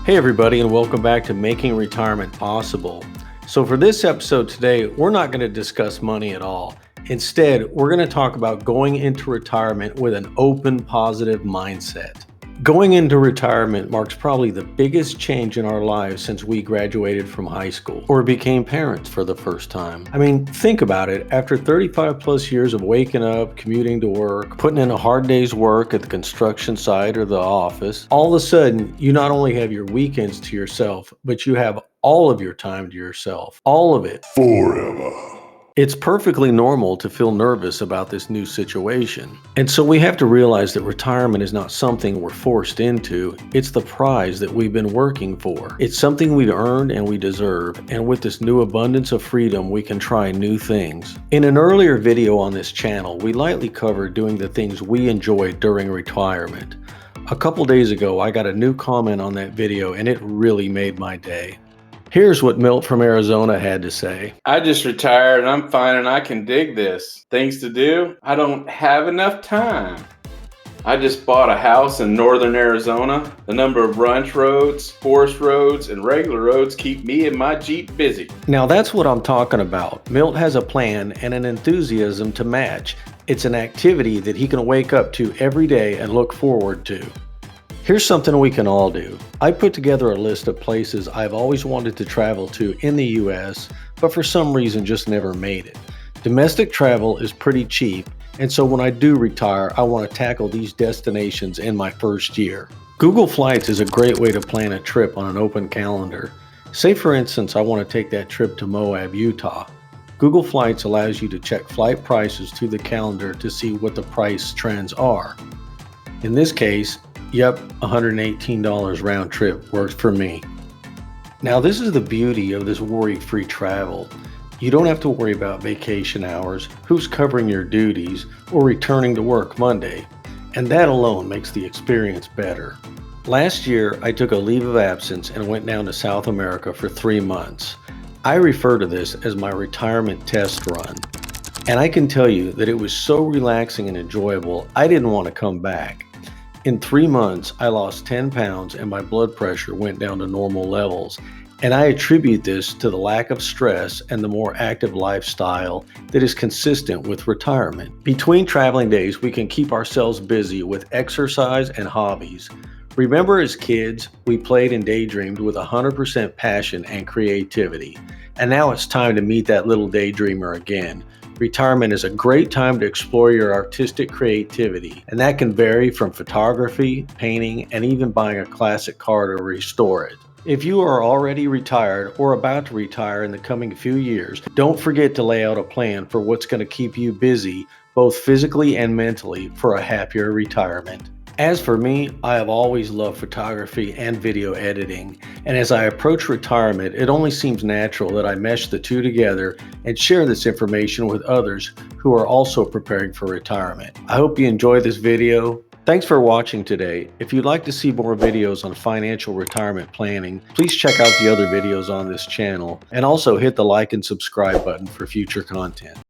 Hey everybody, and welcome back to Making Retirement Possible. So for this episode today, we're not going to discuss money at all. Instead, we're going to talk about going into retirement with an open, positive mindset. Going into retirement marks probably the biggest change in our lives since we graduated from high school or became parents for the first time. I mean, think about it. After 35 plus years of waking up, commuting to work, putting in a hard day's work at the construction site or the office, all of a sudden, you not only have your weekends to yourself, but you have all of your time to yourself. All of it. Forever. It's perfectly normal to feel nervous about this new situation. And so we have to realize that retirement is not something we're forced into. It's the prize that we've been working for. It's something we've earned and we deserve. And with this new abundance of freedom, we can try new things. In an earlier video on this channel, we lightly covered doing the things we enjoy during retirement. A couple days ago, I got a new comment on that video and it really made my day. Here's what Milt from Arizona had to say. I just retired and I'm fine and I can dig this. Things to do? I don't have enough time. I just bought a house in northern Arizona. The number of ranch roads, forest roads, and regular roads keep me and my Jeep busy. Now that's what I'm talking about. Milt has a plan and an enthusiasm to match. It's an activity that he can wake up to every day and look forward to. Here's something we can all do. I put together a list of places I've always wanted to travel to in the US, but for some reason just never made it. Domestic travel is pretty cheap, and so when I do retire, I want to tackle these destinations in my first year. Google Flights is a great way to plan a trip on an open calendar. Say for instance, I want to take that trip to Moab, Utah. Google Flights allows you to check flight prices to the calendar to see what the price trends are. In this case, yep, $118 round trip works for me. Now this is the beauty of this worry-free travel. You don't have to worry about vacation hours, who's covering your duties, or returning to work Monday. And that alone makes the experience better. Last year, I took a leave of absence and went down to South America for 3 months. I refer to this as my retirement test run. And I can tell you that it was so relaxing and enjoyable, I didn't want to come back. In 3 months, I lost 10 pounds and my blood pressure went down to normal levels. And I attribute this to the lack of stress and the more active lifestyle that is consistent with retirement. Between traveling days, we can keep ourselves busy with exercise and hobbies. Remember as kids, we played and daydreamed with 100% passion and creativity. And now it's time to meet that little daydreamer again. Retirement is a great time to explore your artistic creativity, and that can vary from photography, painting, and even buying a classic car to restore it. If you are already retired or about to retire in the coming few years, don't forget to lay out a plan for what's going to keep you busy, both physically and mentally, for a happier retirement. As for me, I have always loved photography and video editing, and as I approach retirement, it only seems natural that I mesh the two together and share this information with others who are also preparing for retirement. I hope you enjoy this video. Thanks for watching today. If you'd like to see more videos on financial retirement planning, please check out the other videos on this channel, and also hit the like and subscribe button for future content.